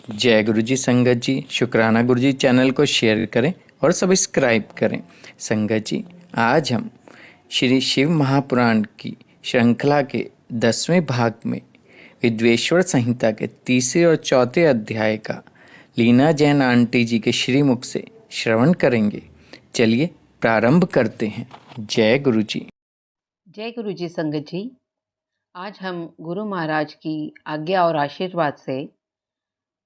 जय गुरु जी। संगत जी, शुक्राना गुरु जी, चैनल को शेयर करें और सब्सक्राइब करें। संगत जी, आज हम श्री शिव महापुराण की श्रृंखला के 10वें भाग में विद्वेश्वर संहिता के तीसरे और चौथे अध्याय का लीना जैन आंटी जी के श्रीमुख से श्रवण करेंगे। चलिए प्रारंभ करते हैं। जय गुरु जी। जय गुरु जी। संगत जी, आज हम गुरु महाराज की आज्ञा और आशीर्वाद से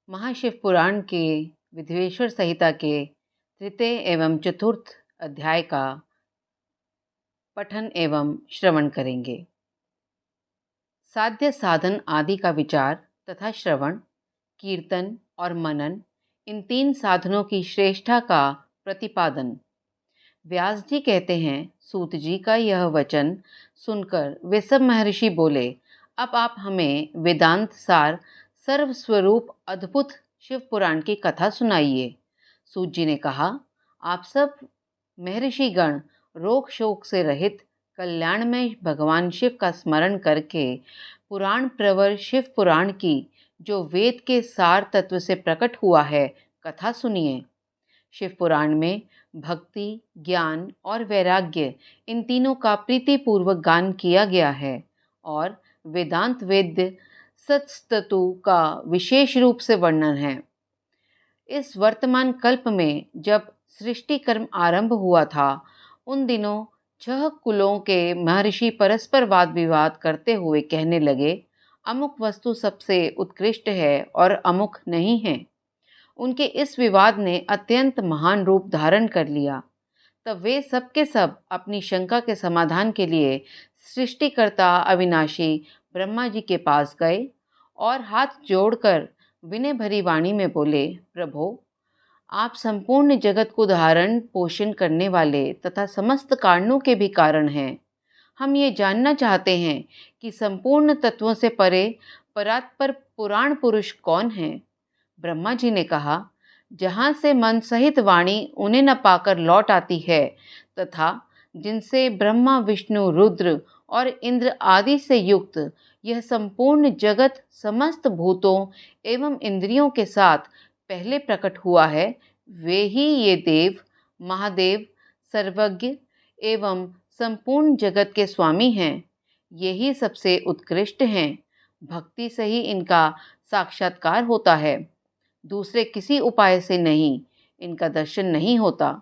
महाशिव पुराण के विद्वेश्वर संहिता के तृतीय एवं चतुर्थ अध्याय का पठन एवं श्रवण करेंगे। साध्य साधन आदि का विचार तथा श्रवण, कीर्तन और मनन, इन तीन साधनों की श्रेष्ठता का प्रतिपादन। व्यास जी कहते हैं, सूत जी का यह वचन सुनकर वे सब महर्षि बोले, अब आप हमें वेदांत सार सर्वस्वरूप अद्भुत शिव पुराण की कथा सुनाइए। सूत जी ने कहा, आप सब महर्षिगण रोग शोक से रहित कल्याण में भगवान शिव का स्मरण करके पुराण प्रवर शिव पुराण की जो वेद के सार तत्व से प्रकट हुआ है कथा सुनिए। शिव पुराण में भक्ति, ज्ञान और वैराग्य, इन तीनों का प्रीतिपूर्वक गान किया गया है और वेदांत वेद्य सत्स्तु का विशेष रूप से वर्णन है। इस वर्तमान कल्प में जब सृष्टि कर्म आरंभ हुआ था, उन दिनों 6 कुलों के महर्षि परस्पर वाद विवाद करते हुए कहने लगे, अमुक वस्तु सबसे उत्कृष्ट है और अमुक नहीं है। उनके इस विवाद ने अत्यंत महान रूप धारण कर लिया। तब वे सब के सब अपनी शंका के समाधान के लिए सृष्टिकर्ता अविनाशी ब्रह्मा जी के पास गए और हाथ जोड़कर विनय भरी वाणी में बोले, प्रभो, आप संपूर्ण जगत को धारण पोषण करने वाले तथा समस्त कारणों के भी कारण हैं। हम ये जानना चाहते हैं कि संपूर्ण तत्वों से परे परात्पर पुराण पुरुष कौन है। ब्रह्मा जी ने कहा, जहाँ से मन सहित वाणी उन्हें न पाकर लौट आती है तथा जिनसे ब्रह्मा विष्णु रुद्र और इंद्र आदि से युक्त यह संपूर्ण जगत समस्त भूतों एवं इंद्रियों के साथ पहले प्रकट हुआ है, वे ही ये देव, महादेव, सर्वज्ञ एवं संपूर्ण जगत के स्वामी हैं। यही सबसे उत्कृष्ट हैं। भक्ति से ही इनका साक्षात्कार होता है, दूसरे किसी उपाय से नहीं। इनका दर्शन नहीं होता।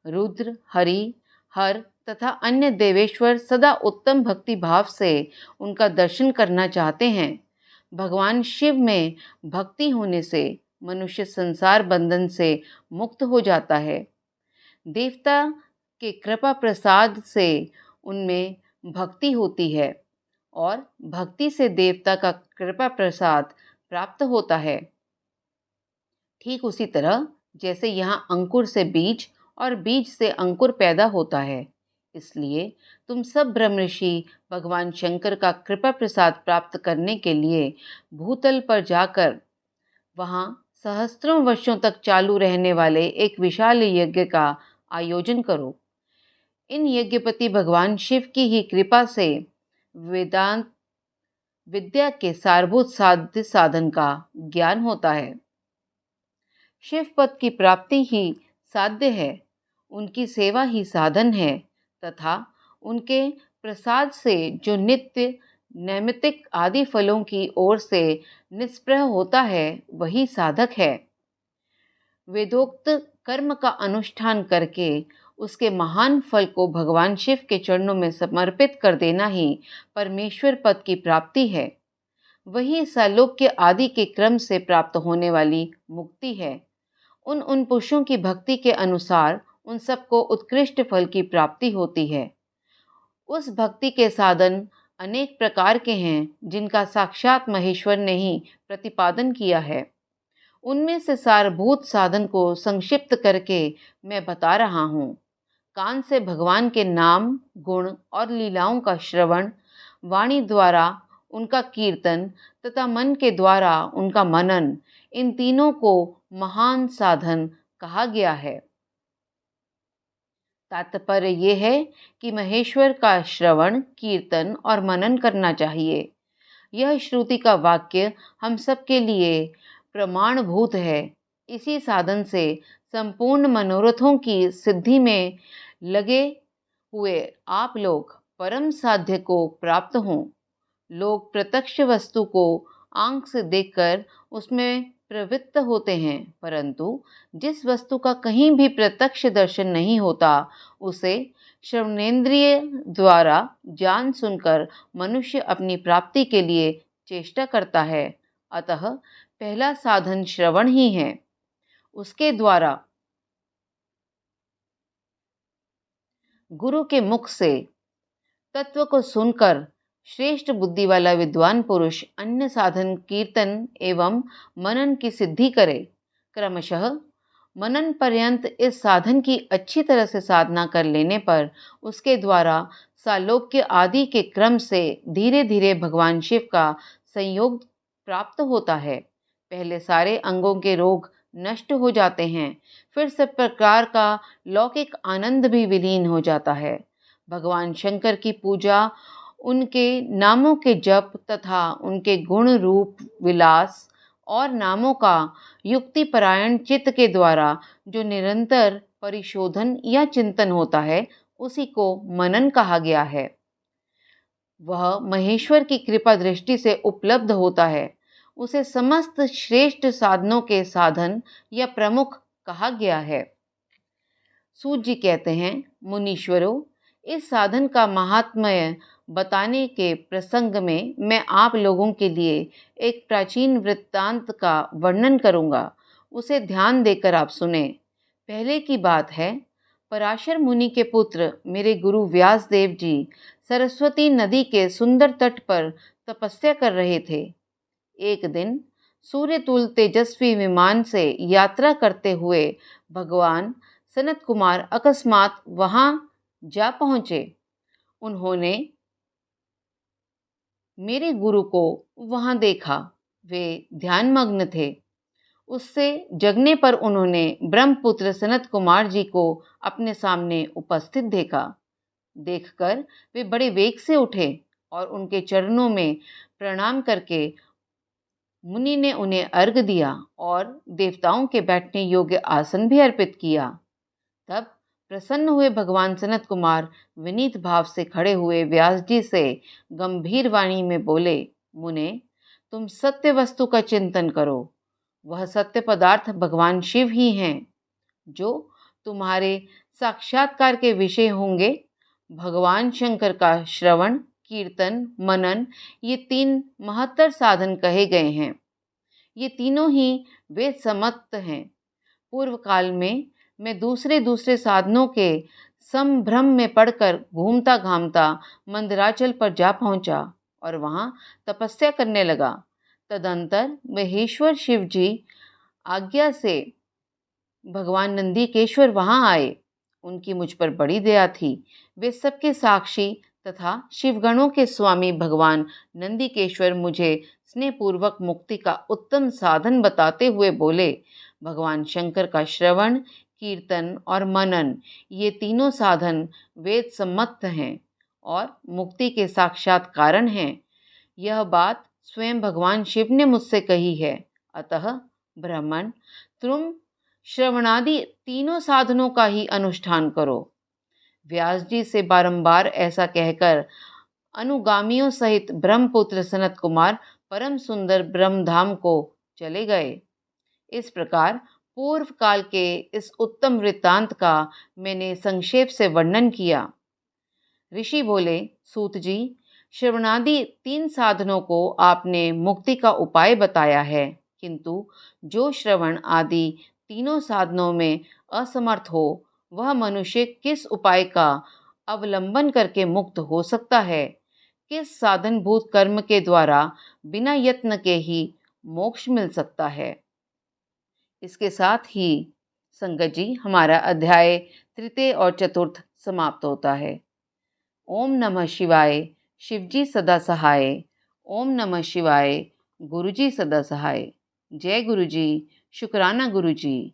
रुद्र, हरि, हर तथा अन्य देवेश्वर सदा उत्तम भक्ति भाव से उनका दर्शन करना चाहते हैं। भगवान शिव में भक्ति होने से मनुष्य संसार बंधन से मुक्त हो जाता है। देवता के कृपा प्रसाद से उनमें भक्ति होती है और भक्ति से देवता का कृपा प्रसाद प्राप्त होता है। ठीक उसी तरह जैसे यहाँ अंकुर से बीज और बीज से अंकुर पैदा होता है, इसलिए तुम सब ब्रह्मर्षि भगवान शंकर का कृपा प्रसाद प्राप्त करने के लिए भूतल पर जाकर वहाँ सहस्त्रों वर्षों तक चालू रहने वाले एक विशाल यज्ञ का आयोजन करो। इन यज्ञपति भगवान शिव की ही कृपा से वेदांत विद्या के सारभूत साध्य साधन का ज्ञान होता है। शिव पद की प्राप्ति ही साध्य है, उनकी सेवा ही साधन है तथा उनके प्रसाद से जो नित्य नैमित्तिक आदि फलों की ओर से निष्प्रह होता है, वही साधक है। वेदोक्त कर्म का अनुष्ठान करके उसके महान फल को भगवान शिव के चरणों में समर्पित कर देना ही परमेश्वर पद की प्राप्ति है। वही सालोक्य आदि के क्रम से प्राप्त होने वाली मुक्ति है। उन पुरुषों की भक्ति के अनुसार उन सबको उत्कृष्ट फल की प्राप्ति होती है। उस भक्ति के साधन अनेक प्रकार के हैं, जिनका साक्षात महेश्वर ने ही प्रतिपादन किया है। उनमें से सारभूत साधन को संक्षिप्त करके मैं बता रहा हूँ। कान से भगवान के नाम, गुण और लीलाओं का श्रवण, वाणी द्वारा उनका कीर्तन तथा मन के द्वारा उनका मनन, इन तीनों को महान साधन कहा गया है। तात्पर्य ये है कि महेश्वर का श्रवण, कीर्तन और मनन करना चाहिए। यह श्रुति का वाक्य हम सब के लिए प्रमाणभूत है। इसी साधन से संपूर्ण मनोरथों की सिद्धि में लगे हुए आप लोग परम साध्य को प्राप्त हों। लोग प्रत्यक्ष वस्तु को आंख से देखकर उसमें प्रवृत्त होते हैं, परंतु जिस वस्तु का कहीं भी प्रत्यक्ष दर्शन नहीं होता, उसे श्रवणेंद्रिय द्वारा जान सुनकर मनुष्य अपनी प्राप्ति के लिए चेष्टा करता है। अतः पहला साधन श्रवण ही है। उसके द्वारा गुरु के मुख से तत्व को सुनकर श्रेष्ठ बुद्धि वाला विद्वान पुरुष अन्य साधन कीर्तन एवं मनन की सिद्धि करे। क्रमशः मनन पर्यंत इस साधन की अच्छी तरह से साधना कर लेने पर उसके द्वारा सालोक्य आदि के क्रम से धीरे धीरे भगवान शिव का संयोग प्राप्त होता है। पहले सारे अंगों के रोग नष्ट हो जाते हैं, फिर सब प्रकार का लौकिक आनंद भी विलीन हो जाता है। भगवान शंकर की पूजा, उनके नामों के जप तथा उनके गुण रूप विलास और नामों का युक्तिपरायण चित्त के द्वारा जो निरंतर परिशोधन या चिंतन होता है, उसी को मनन कहा गया है। वह महेश्वर की कृपा दृष्टि से उपलब्ध होता है। उसे समस्त श्रेष्ठ साधनों के साधन या प्रमुख कहा गया है। सूत जी कहते हैं, मुनीश्वरों, इस साधन का महात्म्य बताने के प्रसंग में मैं आप लोगों के लिए एक प्राचीन वृत्तांत का वर्णन करूंगा। उसे ध्यान देकर आप सुने। पहले की बात है, पराशर मुनि के पुत्र मेरे गुरु व्यास देव जी सरस्वती नदी के सुंदर तट पर तपस्या कर रहे थे। एक दिन सूर्यतुल तेजस्वी विमान से यात्रा करते हुए भगवान सनत कुमार अकस्मात वहां जा पहुंचे। उन्होंने मेरे गुरु को वहां देखा। वे ध्यानमग्न थे। उससे जगने पर उन्होंने ब्रह्मपुत्र सनत कुमार जी को अपने सामने उपस्थित देखा। देखकर वे बड़े वेग से उठे और उनके चरणों में प्रणाम करके मुनि ने उन्हें अर्घ दिया और देवताओं के बैठने योग्य आसन भी अर्पित किया। तब प्रसन्न हुए भगवान सनत कुमार विनीत भाव से खड़े हुए व्यास जी से गंभीर वाणी में बोले, मुने, तुम सत्य वस्तु का चिंतन करो। वह सत्य पदार्थ भगवान शिव ही हैं, जो तुम्हारे साक्षात्कार के विषय होंगे। भगवान शंकर का श्रवण, कीर्तन, मनन, ये 3 महत्तर साधन कहे गए हैं। ये तीनों ही वेद सम्मत हैं। पूर्व काल में मैं दूसरे साधनों के संभ्रम में पड़कर घूमता घामता मंदराचल पर जा पहुंचा और वहां तपस्या करने लगा। तदंतर महेश्वर शिव जी आज्ञा से भगवान नंदीकेश्वर वहां आए। उनकी मुझ पर बड़ी दया थी। वे सबके साक्षी तथा शिवगणों के स्वामी भगवान नंदीकेश्वर मुझे स्नेहपूर्वक मुक्ति का उत्तम साधन बताते हुए बोले, भगवान शंकर का श्रवण, कीर्तन और मनन, ये तीनों साधन वेद सम्मत हैं और मुक्ति के साक्षात कारण हैं। यह बात स्वयं भगवान शिव ने मुझसे कही है। अतः ब्राह्मण, तुम श्रवणादि तीनों साधनों का ही अनुष्ठान करो। व्यास जी से बारंबार ऐसा कहकर अनुगामियों सहित ब्रह्मपुत्र सनत कुमार परम सुंदर ब्रह्मधाम को चले गए। इस प्रकार पूर्व काल के इस उत्तम वृत्तांत का मैंने संक्षेप से वर्णन किया। ऋषि बोले, सूत जी, श्रवणादि 3 साधनों को आपने मुक्ति का उपाय बताया है, किंतु जो श्रवण आदि तीनों साधनों में असमर्थ हो, वह मनुष्य किस उपाय का अवलंबन करके मुक्त हो सकता है? किस साधनभूत कर्म के द्वारा बिना यत्न के ही मोक्ष मिल सकता है? इसके साथ ही संगत जी, हमारा अध्याय तृतीय और चतुर्थ समाप्त होता है। ओम नमः शिवाय। शिवजी सदा सहाय। ओम नमः शिवाय। गुरुजी सदा सहाय। जय गुरुजी। शुक्राना गुरुजी।